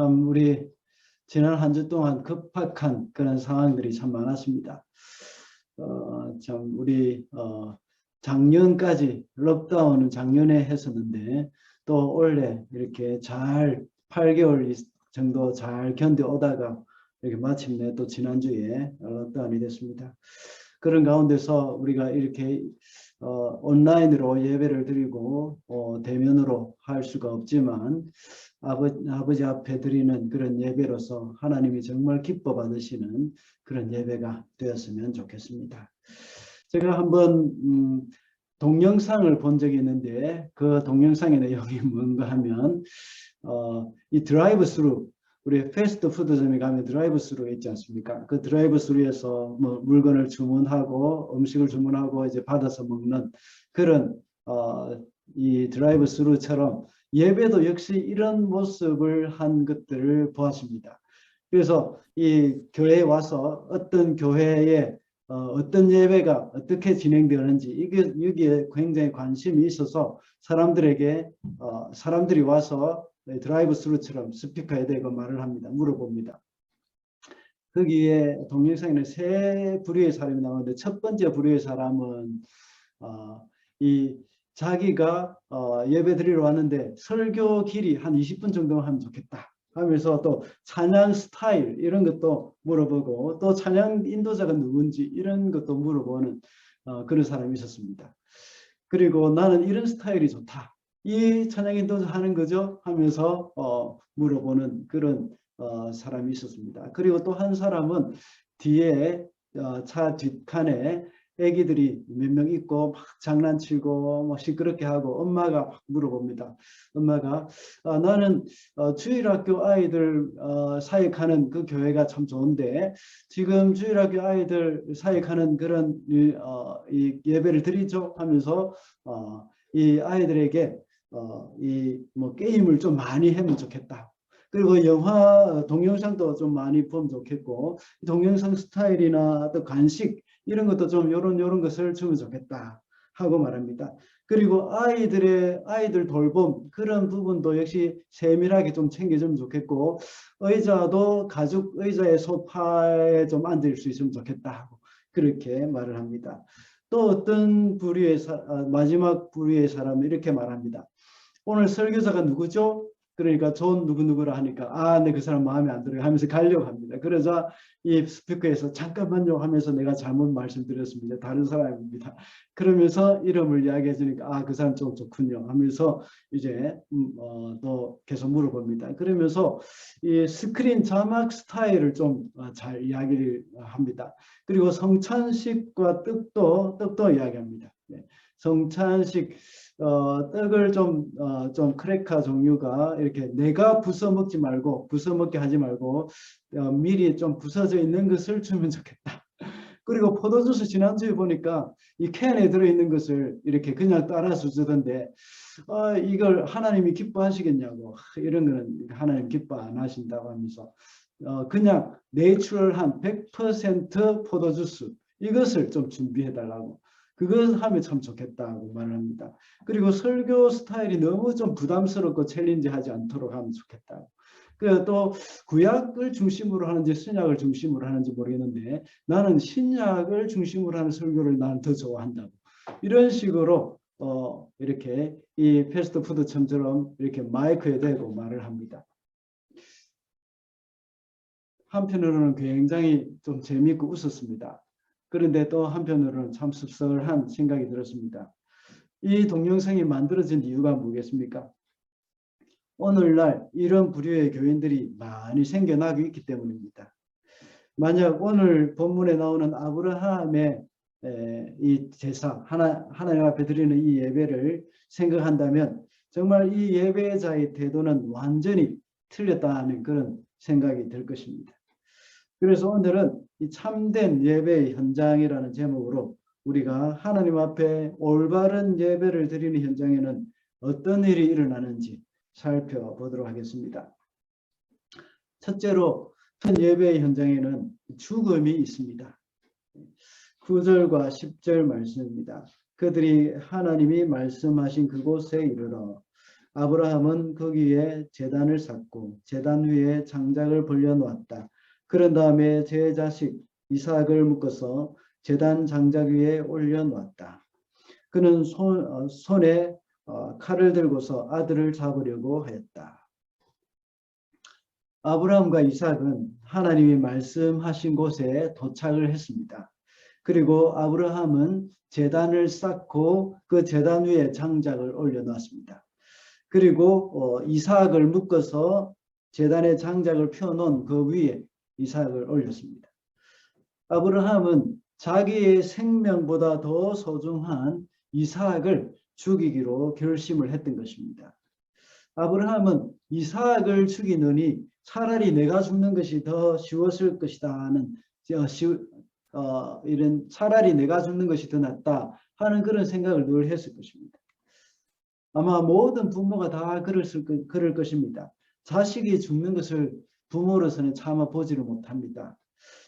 참 우리 지난 한 주 동안 급박한 그런 상황들이 참 많았습니다. 참 우리 작년까지 록다운은 작년에 했었는데 또 올해 이렇게 잘 8개월 정도 잘 견뎌오다가 이렇게 마침내 또 지난주에 록다운이 됐습니다. 그런 가운데서 우리가 이렇게 온라인으로 예배를 드리고 대면으로 할 수가 없지만 아버지 앞에 드리는 그런 예배로서 하나님이 정말 기뻐 받으시는 그런 예배가 되었으면 좋겠습니다. 제가 한번 동영상을 본 적이 있는데 그 동영상의 내용이 뭔가 하면 이 드라이브 스루, 우리 패스트푸드점에 가면 드라이브 스루가 있지 않습니까? 그 드라이브 스루에서 뭐 물건을 주문하고 음식을 주문하고 이제 받아서 먹는 그런 이 드라이브 스루처럼 예배도 역시 이런 모습을 한 것들을 보았습니다. 그래서 이 교회에 와서 어떤 교회에 어떤 예배가 어떻게 진행되는지 여기에 굉장히 관심이 있어서 사람들이 와서 드라이브 스루처럼 스피커에 대고 말을 합니다. 물어봅니다. 거기에 동영상에는 세 부류의 사람이 나오는데 첫 번째 부류의 사람은 이 자기가 예배 드리러 왔는데 설교 길이 한 20분 정도만 하면 좋겠다 하면서 또 찬양 스타일 이런 것도 물어보고 또 찬양 인도자가 누군지 이런 것도 물어보는 그런 사람이 있었습니다. 그리고 나는 이런 스타일이 좋다. 이 찬양 인도자 하는 거죠? 하면서 물어보는 그런 사람이 있었습니다. 그리고 또 한 사람은 뒤에 차 뒷칸에 애기들이 몇 명 있고 막 장난치고 뭐 시끄럽게 하고 엄마가 막 물어봅니다. 엄마가 나는 주일학교 아이들 사역하는 그 교회가 참 좋은데 지금 주일학교 아이들 사역하는 그런 이 예배를 드리죠 하면서 이 아이들에게 이 뭐 게임을 좀 많이 하면 좋겠다. 그리고 영화 동영상도 좀 많이 보면 좋겠고 동영상 스타일이나 또 간식 이런 것도 좀 요런 것을 주면 좋겠다 하고 말합니다. 그리고 아이들 돌봄 그런 부분도 역시 세밀하게 좀 챙겨주면 좋겠고 의자도 가죽 의자의 소파에 좀 앉을 수 있으면 좋겠다 하고 그렇게 말을 합니다. 또 어떤 부류의 마지막 부류의 사람은 이렇게 말합니다. 오늘 설교자가 누구죠? 그러니까 존 누구누구라 하니까 네, 그 사람 마음에 안 들어요 하면서 가려고 합니다. 그러자 이 스피커에서 잠깐만요 하면서 내가 잘못 말씀드렸습니다. 다른 사람입니다. 그러면서 이름을 이야기해 주니까 그 사람 좀 좋군요 하면서 이제 또 계속 물어봅니다. 그러면서 이 스크린 자막 스타일을 좀 잘 이야기를 합니다. 그리고 성찬식과 떡도 이야기합니다. 네. 성찬식 떡을 좀 크래커 종류가 이렇게 내가 부숴 먹지 말고 부숴 먹게 하지 말고 미리 좀 부서져 있는 것을 주면 좋겠다. 그리고 포도주스 지난주에 보니까 이 캔에 들어있는 것을 이렇게 그냥 따라서 주던데 이걸 하나님이 기뻐하시겠냐고 이런 거는 하나님 기뻐 안 하신다고 하면서 그냥 내추럴한 100% 포도주스 이것을 좀 준비해 달라고 그걸 하면 참 좋겠다고 말을 합니다. 그리고 설교 스타일이 너무 좀 부담스럽고 챌린지하지 않도록 하면 좋겠다. 그리고 또 구약을 중심으로 하는지 신약을 중심으로 하는지 모르겠는데 나는 신약을 중심으로 하는 설교를 나는 더 좋아한다고. 이런 식으로 이렇게 이 패스트푸드점처럼 이렇게 마이크에 대고 말을 합니다. 한편으로는 굉장히 좀 재미있고 웃었습니다. 그런데 또 한편으로는 참 씁쓸한 생각이 들었습니다. 이 동영상이 만들어진 이유가 뭐겠습니까? 오늘날 이런 부류의 교인들이 많이 생겨나고 있기 때문입니다. 만약 오늘 본문에 나오는 아브라함의 이 제사, 하나님 앞에 드리는 이 예배를 생각한다면 정말 이 예배자의 태도는 완전히 틀렸다는 그런 생각이 들 것입니다. 그래서 오늘은 이 참된 예배의 현장이라는 제목으로 우리가 하나님 앞에 올바른 예배를 드리는 현장에는 어떤 일이 일어나는지 살펴보도록 하겠습니다. 첫째로 예배의 현장에는 죽음이 있습니다. 9절과 10절 말씀입니다. 그들이 하나님이 말씀하신 그곳에 이르러 아브라함은 거기에 제단을 쌓고 제단 위에 장작을 벌려놓았다. 그런 다음에 제 자식 이삭을 묶어서 제단 장작 위에 올려놓았다. 그는 손에 칼을 들고서 아들을 잡으려고 하였다. 아브라함과 이삭은 하나님이 말씀하신 곳에 도착을 했습니다. 그리고 아브라함은 제단을 쌓고 그 제단 위에 장작을 올려놨습니다. 그리고 이삭을 묶어서 제단에 장작을 펴놓은 그 위에 이삭을 올렸습니다. 아브라함은 자기의 생명보다 더 소중한 이삭을 죽이기로 결심을 했던 것입니다. 아브라함은 이삭을 죽이느니 차라리 내가 죽는 것이 더 쉬웠을 것이다 하는 이런 차라리 내가 죽는 것이 더 낫다 하는 그런 생각을 늘 했을 것입니다. 아마 모든 부모가 다 그럴 것입니다. 자식이 죽는 것을 부모로서는 차마 보지를 못합니다.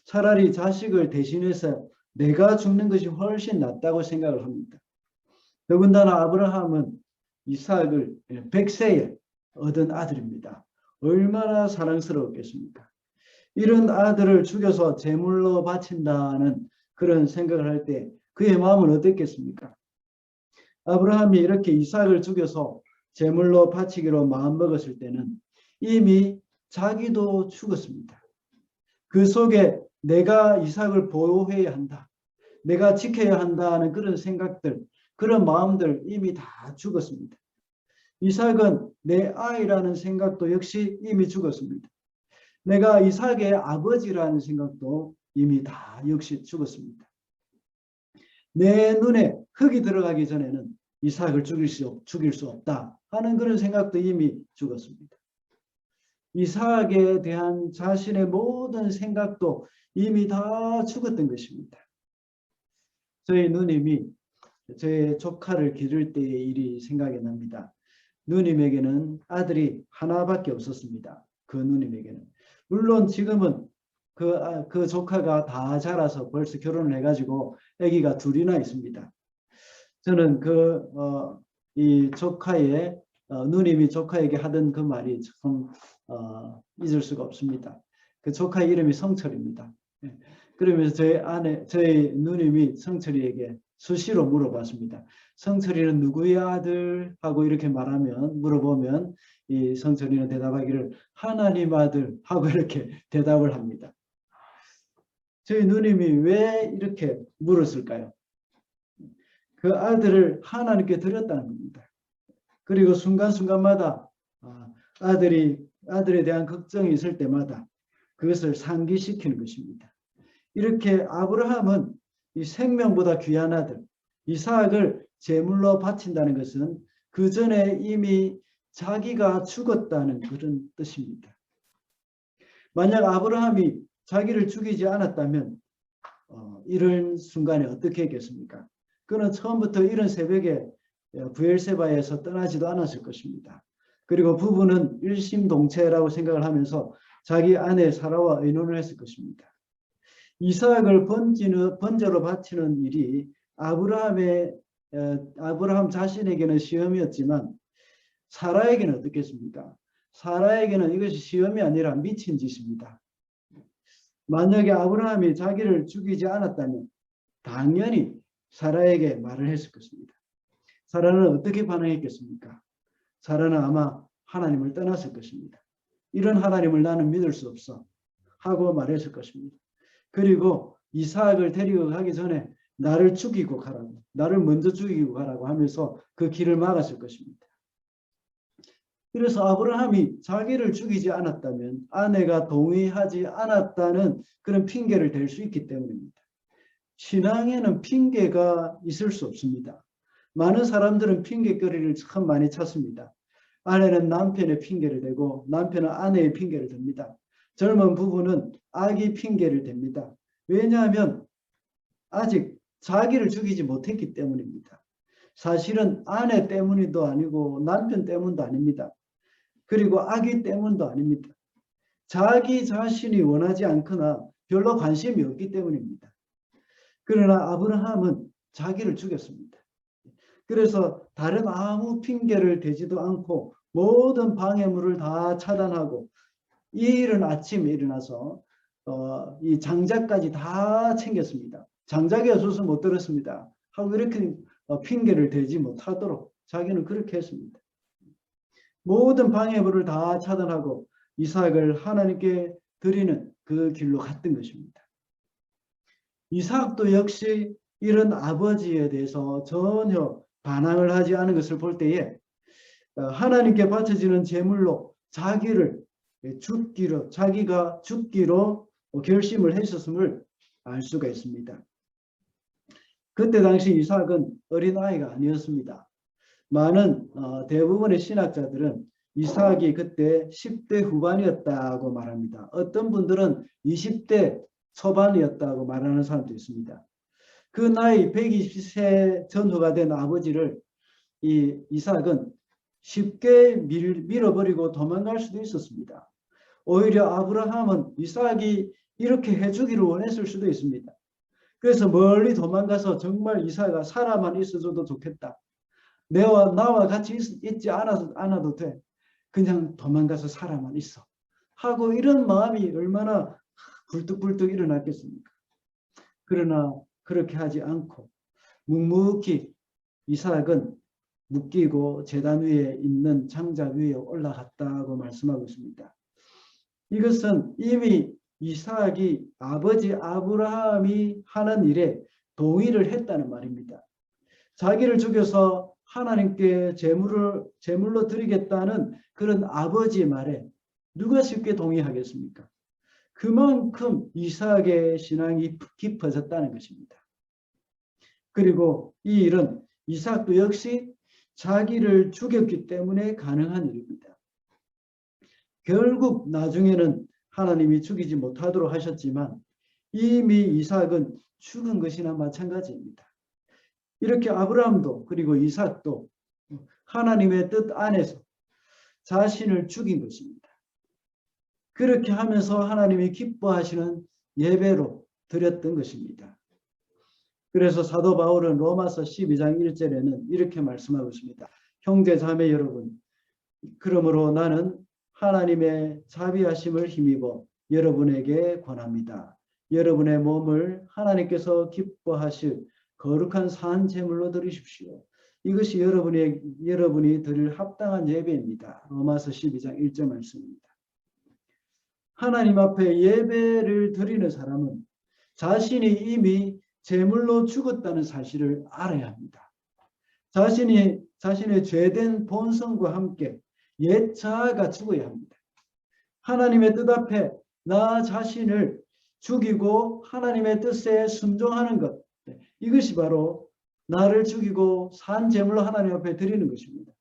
차라리 자식을 대신해서 내가 죽는 것이 훨씬 낫다고 생각을 합니다. 더군다나 아브라함은 이삭을 100세에 얻은 아들입니다. 얼마나 사랑스러웠겠습니까? 이런 아들을 죽여서 제물로 바친다는 그런 생각을 할 때 그의 마음은 어땠겠습니까? 아브라함이 이렇게 이삭을 죽여서 제물로 바치기로 마음먹었을 때는 이미 자기도 죽었습니다. 그 속에 내가 이삭을 보호해야 한다, 내가 지켜야 한다는 그런 생각들, 그런 마음들 이미 다 죽었습니다. 이삭은 내 아이라는 생각도 역시 이미 죽었습니다. 내가 이삭의 아버지라는 생각도 이미 다 역시 죽었습니다. 내 눈에 흙이 들어가기 전에는 이삭을 죽일 수 없다 하는 그런 생각도 이미 죽었습니다. 이삭에 대한 자신의 모든 생각도 이미 다 죽었던 것입니다. 저희 누님이 저의 조카를 기를 때의 일이 생각이 납니다. 누님에게는 아들이 하나밖에 없었습니다. 그 누님에게는. 물론 지금은 그 조카가 다 자라서 벌써 결혼을 해가지고 아기가 둘이나 있습니다. 저는 이 조카의 누님이 조카에게 하던 그 말이 참 잊을 수가 없습니다. 그 조카의 이름이 성철입니다. 그러면서 저희 누님이 성철이에게 수시로 물어봤습니다. 성철이는 누구의 아들? 하고 이렇게 물어보면 이 성철이는 대답하기를 하나님 아들 하고 이렇게 대답을 합니다. 저희 누님이 왜 이렇게 물었을까요? 그 아들을 하나님께 드렸다는 겁니다. 그리고 순간순간마다 아들에 대한 걱정이 있을 때마다 그것을 상기시키는 것입니다. 이렇게 아브라함은 이 생명보다 귀한 아들 이삭을 제물로 바친다는 것은 그 전에 이미 자기가 죽었다는 그런 뜻입니다. 만약 아브라함이 자기를 죽이지 않았다면 이런 순간에 어떻게 했겠습니까? 그는 처음부터 이른 새벽에 브엘세바에서 떠나지도 않았을 것입니다. 그리고 부부는 일심동체라고 생각을 하면서 자기 아내 사라와 의논을 했을 것입니다. 이삭을 번제로 바치는 일이 아브라함 자신에게는 시험이었지만 사라에게는 어떻겠습니까? 사라에게는 이것이 시험이 아니라 미친 짓입니다. 만약에 아브라함이 자기를 죽이지 않았다면 당연히 사라에게 말을 했을 것입니다. 사라는 어떻게 반응했겠습니까? 사라는 아마 하나님을 떠났을 것입니다. 이런 하나님을 나는 믿을 수 없어 하고 말했을 것입니다. 그리고 이삭을 데리고 가기 전에 나를 죽이고 가라고, 나를 먼저 죽이고 가라고 하면서 그 길을 막았을 것입니다. 그래서 아브라함이 자기를 죽이지 않았다면 아내가 동의하지 않았다는 그런 핑계를 댈 수 있기 때문입니다. 신앙에는 핑계가 있을 수 없습니다. 많은 사람들은 핑계거리를 참 많이 찾습니다. 아내는 남편의 핑계를 대고 남편은 아내의 핑계를 댑니다. 젊은 부부는 아기 핑계를 댑니다. 왜냐하면 아직 자기를 죽이지 못했기 때문입니다. 사실은 아내 때문도 아니고 남편 때문도 아닙니다. 그리고 아기 때문도 아닙니다. 자기 자신이 원하지 않거나 별로 관심이 없기 때문입니다. 그러나 아브라함은 자기를 죽였습니다. 그래서 다른 아무 핑계를 대지도 않고 모든 방해물을 다 차단하고 이른 아침에 일어나서 이 장작까지 다 챙겼습니다. 장작이 없어서 못 들었습니다. 하고 이렇게 핑계를 대지 못하도록 자기는 그렇게 했습니다. 모든 방해물을 다 차단하고 이삭을 하나님께 드리는 그 길로 갔던 것입니다. 이삭도 역시 이런 아버지에 대해서 전혀 반항을 하지 않은 것을 볼 때에 하나님께 바쳐지는 제물로 자기가 죽기로 결심을 했었음을 알 수가 있습니다. 그때 당시 이삭은 어린아이가 아니었습니다. 많은 대부분의 신학자들은 이삭이 그때 10대 후반이었다고 말합니다. 어떤 분들은 20대 초반이었다고 말하는 사람도 있습니다. 그 나이 120세 전후가 된 아버지를 이 이삭은 쉽게 밀어버리고 도망갈 수도 있었습니다. 오히려 아브라함은 이삭이 이렇게 해주기를 원했을 수도 있습니다. 그래서 멀리 도망가서 정말 이삭아 살아만 있어줘도 좋겠다. 나와 같이 있지 않아도 돼. 그냥 도망가서 살아만 있어. 하고 이런 마음이 얼마나 굴뚝굴뚝 일어났겠습니까? 그러나 그렇게 하지 않고 묵묵히 이삭은 묶이고 제단 위에 있는 장작 위에 올라갔다고 말씀하고 있습니다. 이것은 이미 이삭이 아버지 아브라함이 하는 일에 동의를 했다는 말입니다. 자기를 죽여서 하나님께 제물로 드리겠다는 그런 아버지의 말에 누가 쉽게 동의하겠습니까? 그만큼 이삭의 신앙이 깊어졌다는 것입니다. 그리고 이 일은 이삭도 역시 자기를 죽였기 때문에 가능한 일입니다. 결국 나중에는 하나님이 죽이지 못하도록 하셨지만 이미 이삭은 죽은 것이나 마찬가지입니다. 이렇게 아브라함도 그리고 이삭도 하나님의 뜻 안에서 자신을 죽인 것입니다. 그렇게 하면서 하나님이 기뻐하시는 예배로 드렸던 것입니다. 그래서 사도 바울은 로마서 12장 1절에는 이렇게 말씀하고 있습니다. 형제 자매 여러분, 그러므로 나는 하나님의 자비하심을 힘입어 여러분에게 권합니다. 여러분의 몸을 하나님께서 기뻐하실 거룩한 산 제물로 드리십시오. 이것이 여러분이 드릴 합당한 예배입니다. 로마서 12장 1절 말씀입니다. 하나님 앞에 예배를 드리는 사람은 자신이 이미 제물로 죽었다는 사실을 알아야 합니다. 자신의 죄된 본성과 함께 옛 자아가 죽어야 합니다. 하나님의 뜻 앞에 나 자신을 죽이고 하나님의 뜻에 순종하는 것, 이것이 바로 나를 죽이고 산 제물로 하나님 앞에 드리는 것입니다.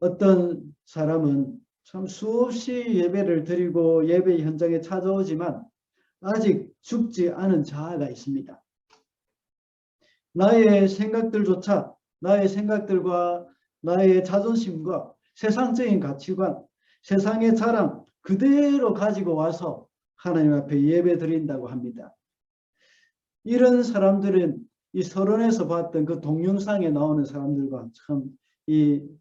어떤 사람은 참 수없이 예배를 드리고 예배 현장에 찾아오지만 아직 죽지 않은 자아가 있습니다. 나의 생각들과 나의 자존심과 세상적인 가치관, 세상의 자랑 그대로 가지고 와서 하나님 앞에 예배 드린다고 합니다. 이런 사람들은 이 서론에서 봤던 그 동영상에 나오는 사람들과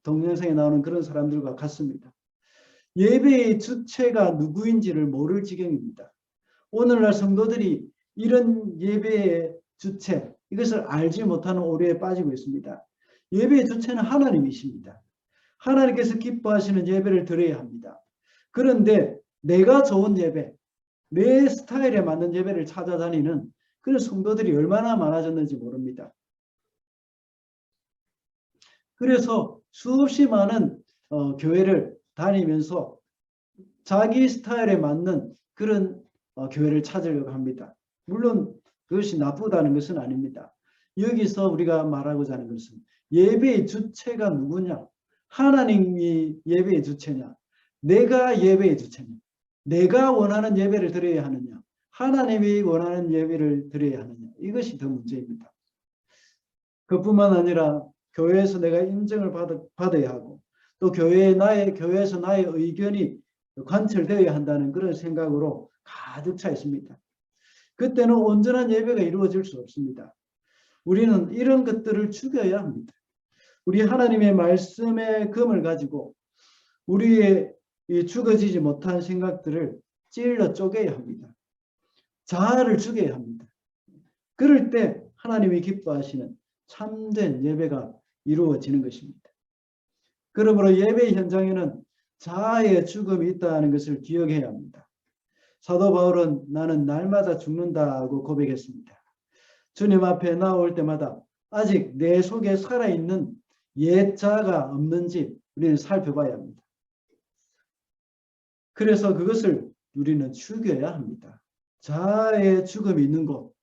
동영상에 나오는 그런 사람들과 같습니다. 예배의 주체가 누구인지를 모를 지경입니다. 오늘날 성도들이 이런 예배의 주체, 이것을 알지 못하는 오류에 빠지고 있습니다. 예배의 주체는 하나님이십니다. 하나님께서 기뻐하시는 예배를 드려야 합니다. 그런데 내가 좋은 예배, 내 스타일에 맞는 예배를 찾아다니는 그런 성도들이 얼마나 많아졌는지 모릅니다. 그래서 수없이 많은 교회를 다니면서 자기 스타일에 맞는 그런 교회를 찾으려고 합니다. 물론 그것이 나쁘다는 것은 아닙니다. 여기서 우리가 말하고자 하는 것은 예배의 주체가 누구냐? 하나님이 예배의 주체냐? 내가 예배의 주체냐? 내가 원하는 예배를 드려야 하느냐? 하나님이 원하는 예배를 드려야 하느냐? 이것이 더 문제입니다. 그뿐만 아니라 교회에서 내가 인정을 받아야 하고 또 교회에서 나의 의견이 관철되어야 한다는 그런 생각으로 가득 차 있습니다. 그때는 온전한 예배가 이루어질 수 없습니다. 우리는 이런 것들을 죽여야 합니다. 우리 하나님의 말씀의 검을 가지고 우리의 이 죽어지지 못한 생각들을 찔러 쪼개야 합니다. 자아를 죽여야 합니다. 그럴 때 하나님이 기뻐하시는 참된 예배가 이루어지는 것입니다. 그러므로 예배 현장에는 자아의 죽음이 있다는 것을 기억해야 합니다. 사도 바울은 나는 날마다 죽는다고 고백했습니다. 주님 앞에 나올 때마다 아직 내 속에 살아있는 옛 자아가 없는지 우리는 살펴봐야 합니다. 그래서 그것을 우리는 죽여야 합니다. 자아의 죽음이 있는 곳,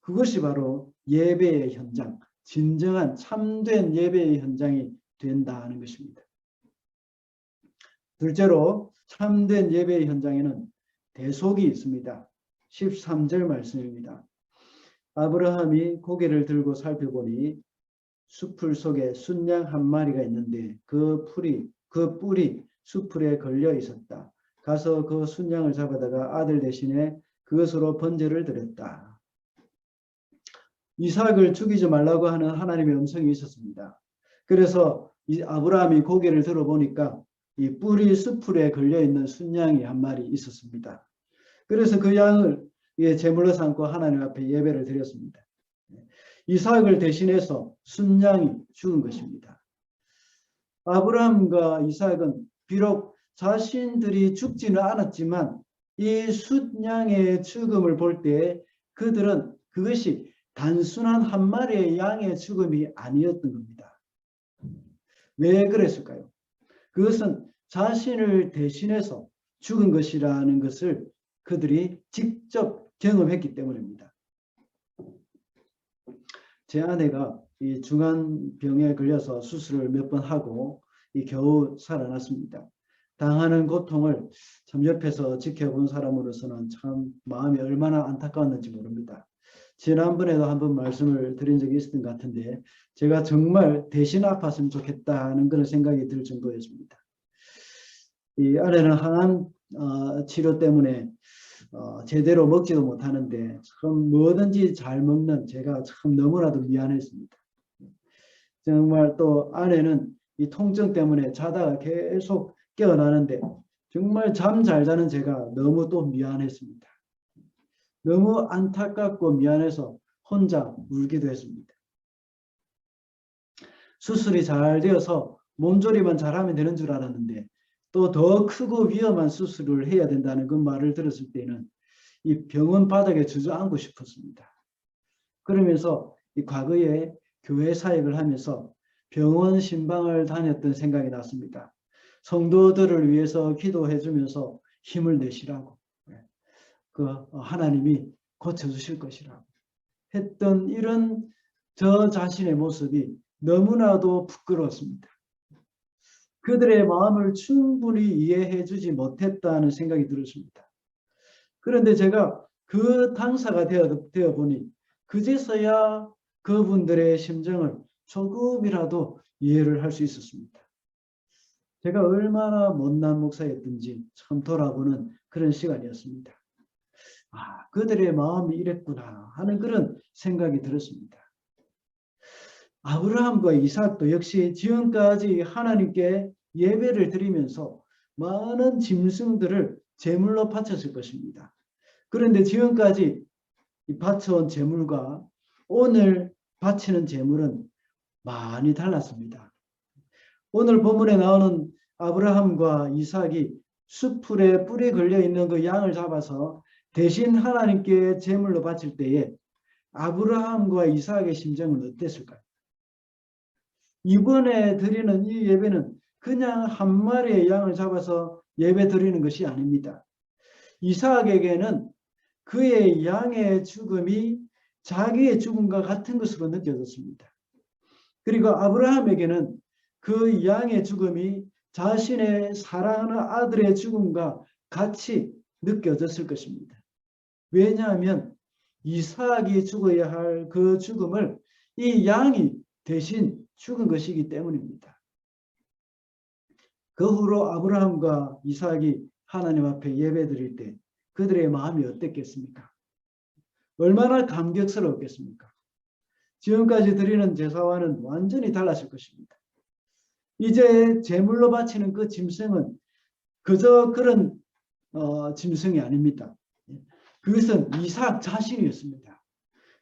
그것이 바로 예배의 현장, 진정한 참된 예배의 현장이 된다는 것입니다. 둘째로 참된 예배의 현장에는 대속이 있습니다. 13절 말씀입니다. 아브라함이 고개를 들고 살펴보니 숲풀 속에 순양 한 마리가 있는데 그 뿔이 숲풀에 걸려 있었다. 가서 그 순양을 잡아다가 아들 대신에 그것으로 번제를 드렸다. 이삭을 죽이지 말라고 하는 하나님의 음성이 있었습니다. 그래서 이 아브라함이 고개를 들어보니까 이 뿔이 숲풀에 걸려있는 순양이 한 마리 있었습니다. 그래서 그 양을 제물로 삼고 하나님 앞에 예배를 드렸습니다. 이삭을 대신해서 순양이 죽은 것입니다. 아브라함과 이삭은 비록 자신들이 죽지는 않았지만 이 순양의 죽음을 볼 때 그들은 그것이 단순한 한 마리의 양의 죽음이 아니었던 겁니다. 왜 그랬을까요? 그것은 자신을 대신해서 죽은 것이라는 것을 그들이 직접 경험했기 때문입니다. 제 아내가 이 중환병에 걸려서 수술을 몇 번 하고 겨우 살아났습니다. 당하는 고통을 참 옆에서 지켜본 사람으로서는 참 마음이 얼마나 안타까웠는지 모릅니다. 지난번에도 한번 말씀을 드린 적이 있었던 것 같은데 제가 정말 대신 아팠으면 좋겠다는 그런 생각이 들 정도였습니다. 이 아내는 항암 치료 때문에 제대로 먹지도 못하는데 참 뭐든지 잘 먹는 제가 참 너무나도 미안했습니다. 정말 또 아내는 이 통증 때문에 자다가 계속 깨어나는데 정말 잠 잘 자는 제가 너무 또 미안했습니다. 너무 안타깝고 미안해서 혼자 울기도 했습니다. 수술이 잘 되어서 몸조리만 잘하면 되는 줄 알았는데 또 더 크고 위험한 수술을 해야 된다는 그 말을 들었을 때는 이 병원 바닥에 주저앉고 싶었습니다. 그러면서 이 과거에 교회 사역을 하면서 병원 신방을 다녔던 생각이 났습니다. 성도들을 위해서 기도해 주면서 힘을 내시라고, 하나님이 고쳐주실 것이라고 했던 이런 저 자신의 모습이 너무나도 부끄러웠습니다. 그들의 마음을 충분히 이해해 주지 못했다는 생각이 들었습니다. 그런데 제가 그 당사가 되어 보니 그제서야 그분들의 심정을 조금이라도 이해를 할 수 있었습니다. 제가 얼마나 못난 목사였든지 참 돌아보는 그런 시간이었습니다. 아, 그들의 마음이 이랬구나 하는 그런 생각이 들었습니다. 아브라함과 이삭도 역시 지금까지 하나님께 예배를 드리면서 많은 짐승들을 제물로 바쳤을 것입니다. 그런데 지금까지 바쳐온 제물과 오늘 바치는 제물은 많이 달랐습니다. 오늘 본문에 나오는 아브라함과 이삭이 숲풀에 뿔이 걸려있는 그 양을 잡아서 대신 하나님께 제물로 바칠 때에 아브라함과 이삭의 심정은 어땠을까요? 이번에 드리는 이 예배는 그냥 한 마리의 양을 잡아서 예배 드리는 것이 아닙니다. 이삭에게는 그의 양의 죽음이 자기의 죽음과 같은 것으로 느껴졌습니다. 그리고 아브라함에게는 그 양의 죽음이 자신의 사랑하는 아들의 죽음과 같이 느껴졌을 것입니다. 왜냐하면 이삭이 죽어야 할 그 죽음을 이 양이 대신 죽은 것이기 때문입니다. 그 후로 아브라함과 이삭이 하나님 앞에 예배드릴 때 그들의 마음이 어땠겠습니까? 얼마나 감격스러웠겠습니까? 지금까지 드리는 제사와는 완전히 달라질 것입니다. 이제 제물로 바치는 그 짐승은 그저 그런 짐승이 아닙니다. 그것은 이삭 자신이었습니다.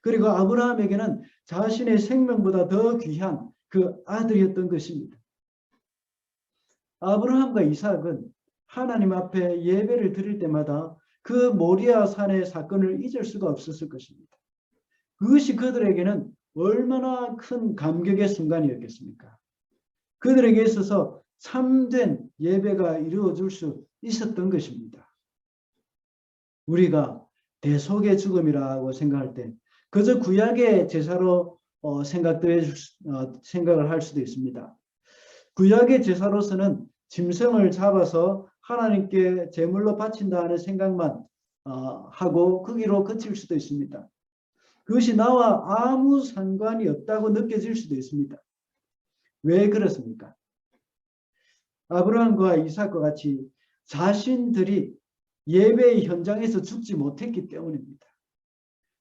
그리고 아브라함에게는 자신의 생명보다 더 귀한 그 아들이었던 것입니다. 아브라함과 이삭은 하나님 앞에 예배를 드릴 때마다 그 모리아 산의 사건을 잊을 수가 없었을 것입니다. 그것이 그들에게는 얼마나 큰 감격의 순간이었겠습니까? 그들에게 있어서 참된 예배가 이루어질 수 있었던 것입니다. 우리가 대속의 죽음이라고 생각할 때 그저 구약의 제사로 생각을 할 수도 있습니다. 구약의 제사로서는 짐승을 잡아서 하나님께 제물로 바친다는 생각만 하고 거기로 그칠 수도 있습니다. 그것이 나와 아무 상관이 없다고 느껴질 수도 있습니다. 왜 그렇습니까? 아브라함과 이삭과 같이 자신들이 예배의 현장에서 죽지 못했기 때문입니다.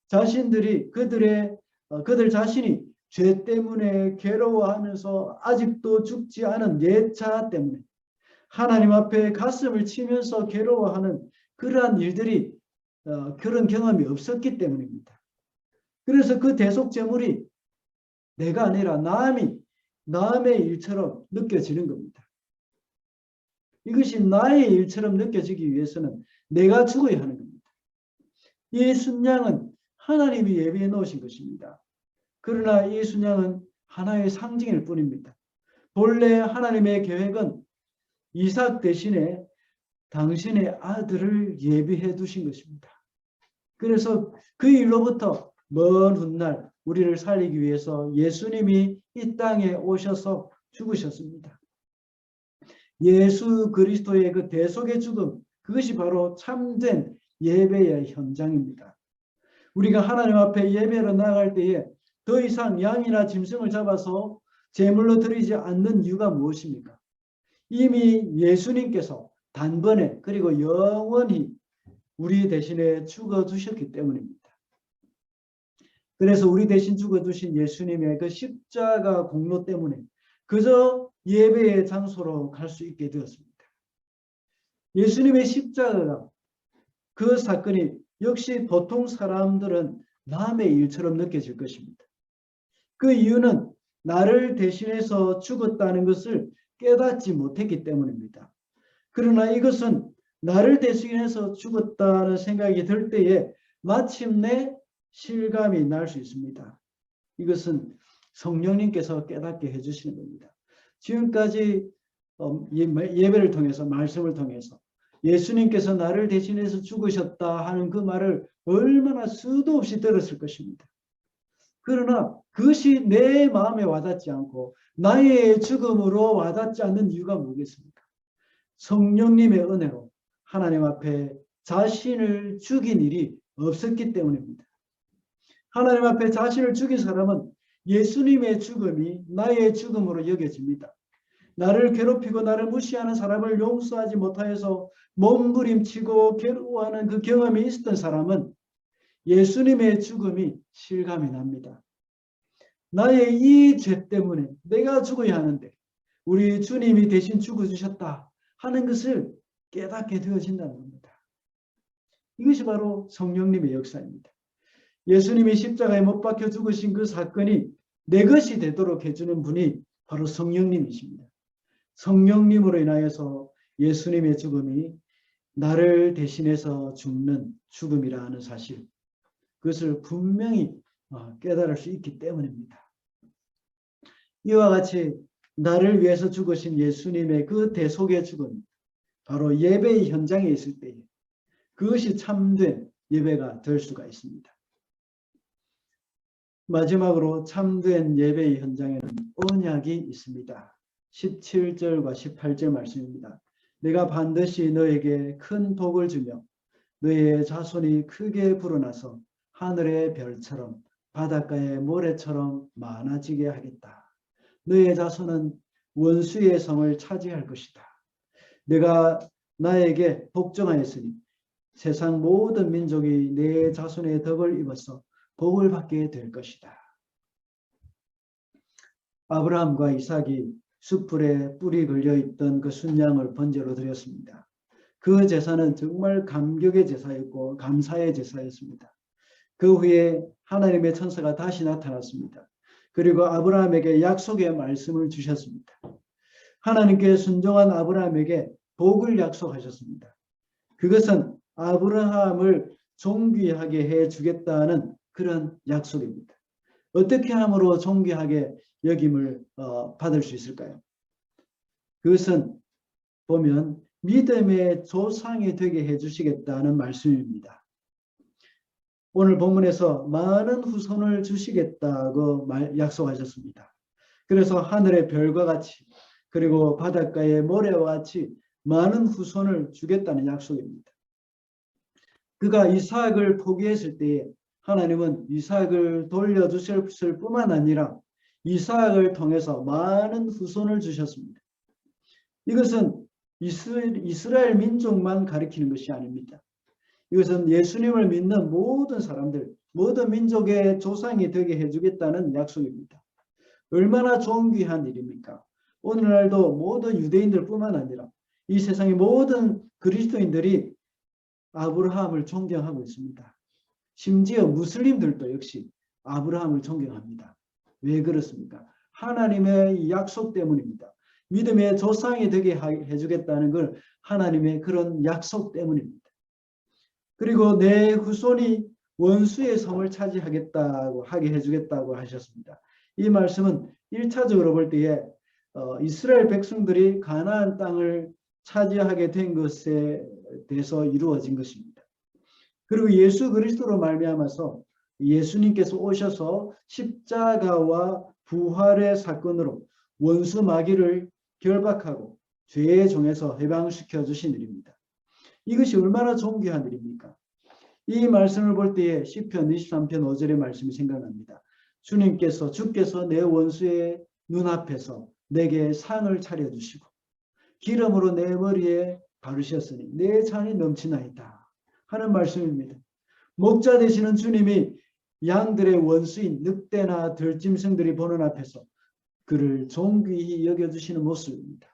자신들이 그들 자신이 죄 때문에 괴로워하면서 아직도 죽지 않은 옛자 때문에 하나님 앞에 가슴을 치면서 괴로워하는 그러한 일들이 그런 경험이 없었기 때문입니다. 그래서 그 대속 제물이 내가 아니라 남의 일처럼 느껴지는 겁니다. 이것이 나의 일처럼 느껴지기 위해서는 내가 죽어야 하는 겁니다. 이 순양은 하나님이 예비해 놓으신 것입니다. 그러나 이 순양은 하나의 상징일 뿐입니다. 본래 하나님의 계획은 이삭 대신에 당신의 아들을 예비해 두신 것입니다. 그래서 그 일로부터 먼 훗날 우리를 살리기 위해서 예수님이 이 땅에 오셔서 죽으셨습니다. 예수 그리스도의 그 대속의 죽음, 그것이 바로 참된 예배의 현장입니다. 우리가 하나님 앞에 예배로 나아갈 때에 더 이상 양이나 짐승을 잡아서 제물로 드리지 않는 이유가 무엇입니까? 이미 예수님께서 단번에 그리고 영원히 우리 대신에 죽어주셨기 때문입니다. 그래서 우리 대신 죽어주신 예수님의 그 십자가 공로 때문에 그저 예배의 장소로 갈 수 있게 되었습니다. 예수님의 십자가가 그 사건이 역시 보통 사람들은 남의 일처럼 느껴질 것입니다. 그 이유는 나를 대신해서 죽었다는 것을 깨닫지 못했기 때문입니다. 그러나 이것은 나를 대신해서 죽었다는 생각이 들 때에 마침내 실감이 날 수 있습니다. 이것은 성령님께서 깨닫게 해주시는 겁니다. 지금까지 예배를 통해서 말씀을 통해서 예수님께서 나를 대신해서 죽으셨다 하는 그 말을 얼마나 수도 없이 들었을 것입니다. 그러나 그것이 내 마음에 와닿지 않고 나의 죽음으로 와닿지 않는 이유가 뭐겠습니까? 성령님의 은혜로 하나님 앞에 자신을 죽인 일이 없었기 때문입니다. 하나님 앞에 자신을 죽인 사람은 예수님의 죽음이 나의 죽음으로 여겨집니다. 나를 괴롭히고 나를 무시하는 사람을 용서하지 못하여서 몸부림치고 괴로워하는 그 경험이 있었던 사람은 예수님의 죽음이 실감이 납니다. 나의 이 죄 때문에 내가 죽어야 하는데 우리 주님이 대신 죽어주셨다 하는 것을 깨닫게 되어진다는 겁니다. 이것이 바로 성령님의 역사입니다. 예수님이 십자가에 못 박혀 죽으신 그 사건이 내 것이 되도록 해주는 분이 바로 성령님이십니다. 성령님으로 인하여서 예수님의 죽음이 나를 대신해서 죽는 죽음이라 하는 사실, 그것을 분명히 깨달을 수 있기 때문입니다. 이와 같이 나를 위해서 죽으신 예수님의 그 대속의 죽음, 바로 예배의 현장에 있을 때에 그것이 참된 예배가 될 수가 있습니다. 마지막으로 참된 예배의 현장에는 언약이 있습니다. 17절과 18절 말씀입니다. 내가 반드시 너에게 큰 복을 주며 너의 자손이 크게 불어나서 하늘의 별처럼 바닷가의 모래처럼 많아지게 하겠다. 너의 자손은 원수의 성을 차지할 것이다. 내가 나에게 복종하였으니 세상 모든 민족이 내 자손의 덕을 입어서 복을 받게 될 것이다. 아브라함과 이삭이 숯불에 뿔이 걸려있던 그 순양을 번제로 드렸습니다. 그 제사는 정말 감격의 제사였고 감사의 제사였습니다. 그 후에 하나님의 천사가 다시 나타났습니다. 그리고 아브라함에게 약속의 말씀을 주셨습니다. 하나님께 순종한 아브라함에게 복을 약속하셨습니다. 그것은 아브라함을 존귀하게 해주겠다는 그런 약속입니다. 어떻게 함으로 존귀하게 여김을 받을 수 있을까요? 그것은 보면 믿음의 조상이 되게 해주시겠다는 말씀입니다. 오늘 본문에서 많은 후손을 주시겠다고 약속하셨습니다. 그래서 하늘의 별과 같이 그리고 바닷가의 모래와 같이 많은 후손을 주겠다는 약속입니다. 그가 이삭을 포기했을 때에 하나님은 이삭을 돌려주셨을 뿐만 아니라 이삭을 통해서 많은 후손을 주셨습니다. 이것은 이스라엘 민족만 가리키는 것이 아닙니다. 이것은 예수님을 믿는 모든 사람들, 모든 민족의 조상이 되게 해주겠다는 약속입니다. 얼마나 존귀한 일입니까? 오늘날도 모든 유대인들뿐만 아니라 이 세상의 모든 그리스도인들이 아브라함을 존경하고 있습니다. 심지어 무슬림들도 역시 아브라함을 존경합니다. 왜 그렇습니까? 하나님의 약속 때문입니다. 믿음의 조상이 되게 해주겠다는 걸 하나님의 그런 약속 때문입니다. 그리고 내 후손이 원수의 성을 차지하겠다고 하게 해주겠다고 하셨습니다. 이 말씀은 1차적으로 볼 때에 이스라엘 백성들이 가나안 땅을 차지하게 된 것에 대해서 이루어진 것입니다. 그리고 예수 그리스도로 말미암아서 예수님께서 오셔서 십자가와 부활의 사건으로 원수 마귀를 결박하고 죄의 종에서 해방시켜 주신 일입니다. 이것이 얼마나 존귀한 일입니까? 이 말씀을 볼 때에 시편 23편 5절의 말씀이 생각납니다. 주께서 내 원수의 눈앞에서 내게 상을 차려주시고 기름으로 내 머리에 바르셨으니 내 잔이 넘치나이다 하는 말씀입니다. 목자 되시는 주님이 양들의 원수인 늑대나 들짐승들이 보는 앞에서 그를 존귀히 여겨주시는 모습입니다.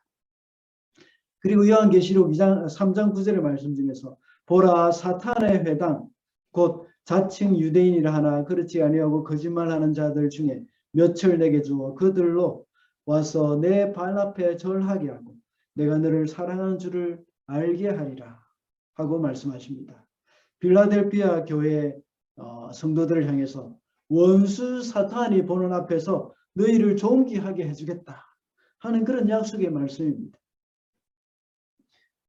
그리고 요한계시록 3장 9절의 말씀 중에서 보라 사탄의 회당 곧 자칭 유대인이라 하나 그렇지 아니하고 거짓말하는 자들 중에 몇을 내게 주어 그들로 와서 내 발 앞에 절하게 하고 내가 너를 사랑하는 줄을 알게 하리라 하고 말씀하십니다. 빌라델피아 교회 성도들을 향해서 원수 사탄이 보는 앞에서 너희를 존귀하게 해주겠다 하는 그런 약속의 말씀입니다.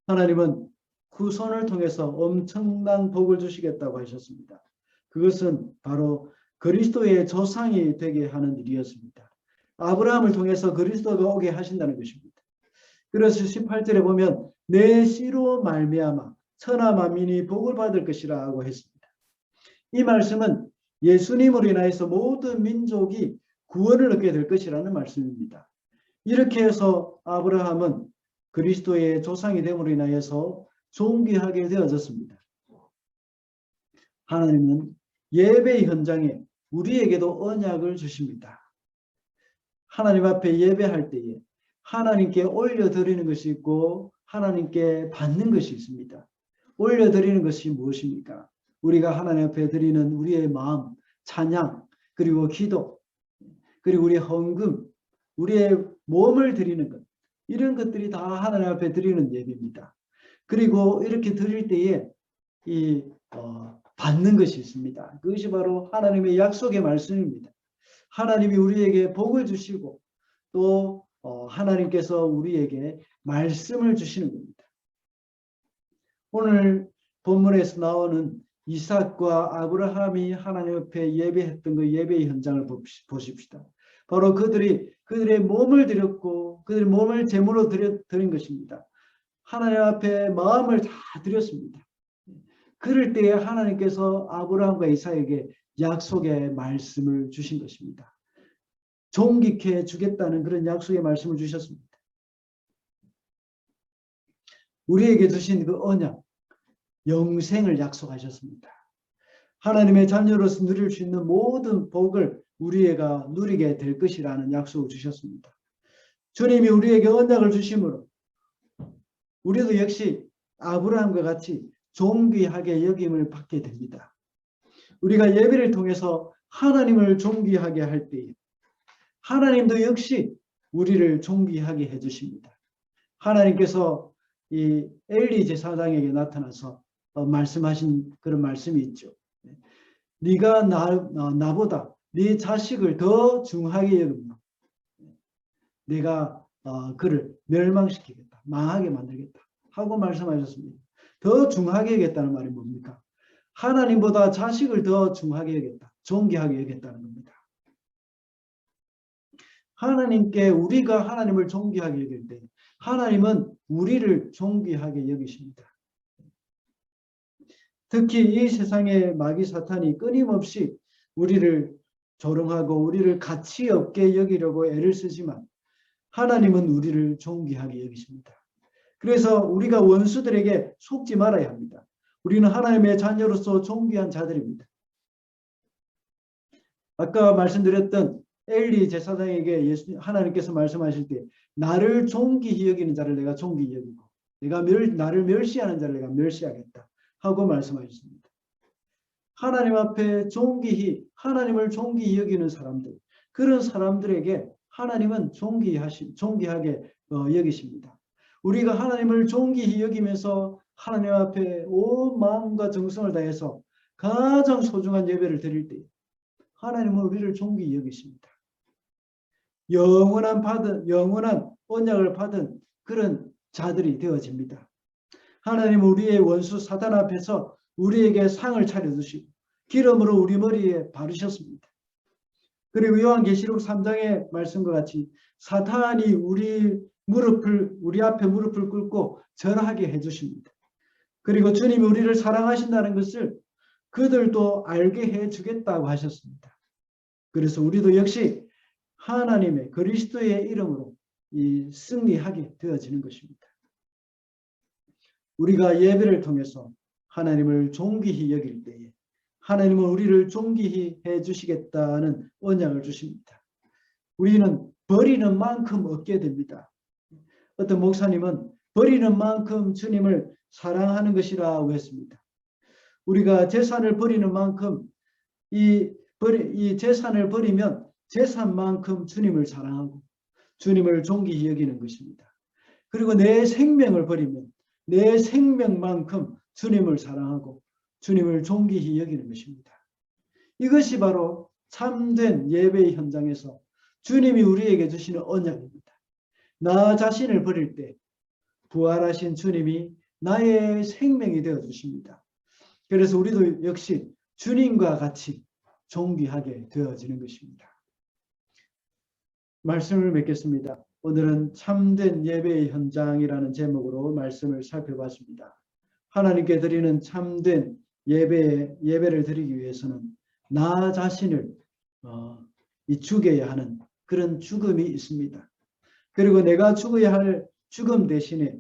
하나님은 후손을 통해서 엄청난 복을 주시겠다고 하셨습니다. 그것은 바로 그리스도의 조상이 되게 하는 일이었습니다. 아브라함을 통해서 그리스도가 오게 하신다는 것입니다. 그래서 18절에 보면 내 씨로 말미암아 천하 만민이 복을 받을 것이라고 했습니다. 이 말씀은 예수님으로 인하여서 모든 민족이 구원을 얻게 될 것이라는 말씀입니다. 이렇게 해서 아브라함은 그리스도의 조상이 됨으로 인하여서 존귀하게 되어졌습니다. 하나님은 예배 현장에 우리에게도 언약을 주십니다. 하나님 앞에 예배할 때에 하나님께 올려드리는 것이 있고 하나님께 받는 것이 있습니다. 올려드리는 것이 무엇입니까? 우리가 하나님 앞에 드리는 우리의 마음, 찬양, 그리고 기도, 그리고 우리의 헌금, 우리의 몸을 드리는 것, 이런 것들이 다 하나님 앞에 드리는 예배입니다. 그리고 이렇게 드릴 때에 받는 것이 있습니다. 그것이 바로 하나님의 약속의 말씀입니다. 하나님이 우리에게 복을 주시고 또 하나님께서 우리에게 말씀을 주시는 겁니다. 오늘 본문에서 나오는 이삭과 아브라함이 하나님 앞에 예배했던 그 예배의 현장을 보십시다. 바로 그들의 몸을 드렸고 그들의 몸을 제물로 드린 것입니다. 하나님 앞에 마음을 다 드렸습니다. 그럴 때에 하나님께서 아브라함과 이삭에게 약속의 말씀을 주신 것입니다. 존귀케 주겠다는 그런 약속의 말씀을 주셨습니다. 우리에게 주신 그 언약, 영생을 약속하셨습니다. 하나님의 자녀로서 누릴 수 있는 모든 복을 우리가 누리게 될 것이라는 약속을 주셨습니다. 주님이 우리에게 언약을 주심으로 우리도 역시 아브라함과 같이 존귀하게 여김을 받게 됩니다. 우리가 예배를 통해서 하나님을 존귀하게 할 때에 하나님도 역시 우리를 존귀하게 해주십니다. 하나님께서 이 엘리 제사장에게 나타나서 말씀하신 그런 말씀이 있죠. 네가 나보다 네 자식을 더 중하게 여기면 내가 그를 멸망시키겠다. 망하게 만들겠다. 하고 말씀하셨습니다. 더 중하게 여겼다는 말이 뭡니까? 하나님보다 자식을 더 중하게 여겼다. 존귀하게 여겼다는 겁니다. 하나님께 우리가 하나님을 존귀하게 여길 때 하나님은 우리를 존귀하게 여기십니다. 특히 이 세상의 마귀 사탄이 끊임없이 우리를 조롱하고 우리를 가치 없게 여기려고 애를 쓰지만 하나님은 우리를 존귀하게 여기십니다. 그래서 우리가 원수들에게 속지 말아야 합니다. 우리는 하나님의 자녀로서 존귀한 자들입니다. 아까 말씀드렸던 엘리 제사장에게 하나님께서 말씀하실 때 나를 존귀히 여기는 자를 내가 존귀히 여기고 나를 멸시하는 자를 내가 멸시하겠다 하고 말씀하셨습니다. 하나님 앞에 하나님을 존귀히 여기는 사람들, 그런 사람들에게 하나님은 존귀하게 여기십니다. 우리가 하나님을 존귀히 여기면서 하나님 앞에 온 마음과 정성을 다해서 가장 소중한 예배를 드릴 때 하나님은 우리를 존귀히 여기십니다. 영원한 언약을 받은 그런 자들이 되어집니다. 하나님은 우리의 원수 사탄 앞에서 우리에게 상을 차려주시고 기름으로 우리 머리에 바르셨습니다. 그리고 요한계시록 3장의 말씀과 같이 사탄이 우리 앞에 무릎을 꿇고 절하게 해주십니다. 그리고 주님이 우리를 사랑하신다는 것을 그들도 알게 해주겠다고 하셨습니다. 그래서 우리도 역시 하나님의 그리스도의 이름으로 승리하게 되어지는 것입니다. 우리가 예배를 통해서 하나님을 존귀히 여길 때에 하나님은 우리를 존귀히 해주시겠다는 언약을 주십니다. 우리는 버리는 만큼 얻게 됩니다. 어떤 목사님은 버리는 만큼 주님을 사랑하는 것이라고 했습니다. 우리가 재산을 버리는 만큼 이 재산을 버리면 재산만큼 주님을 사랑하고 주님을 존귀히 여기는 것입니다. 그리고 내 생명을 버리면 내 생명만큼 주님을 사랑하고 주님을 존귀히 여기는 것입니다. 이것이 바로 참된 예배의 현장에서 주님이 우리에게 주시는 언약입니다. 나 자신을 버릴 때 부활하신 주님이 나의 생명이 되어 주십니다. 그래서 우리도 역시 주님과 같이 존귀하게 되어지는 것입니다. 말씀을 맺겠습니다. 오늘은 참된 예배의 현장이라는 제목으로 말씀을 살펴봤습니다. 하나님께 드리는 참된 예배를 드리기 위해서는 나 자신을 죽여야 하는 그런 죽음이 있습니다. 그리고 내가 죽어야 할 죽음 대신에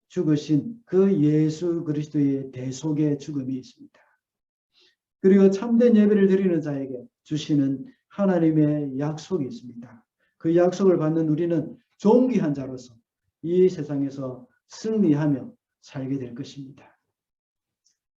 죽으신 그 예수 그리스도의 대속의 죽음이 있습니다. 그리고 참된 예배를 드리는 자에게 주시는 하나님의 약속이 있습니다. 그 약속을 받는 우리는 존귀한 자로서 이 세상에서 승리하며 살게 될 것입니다.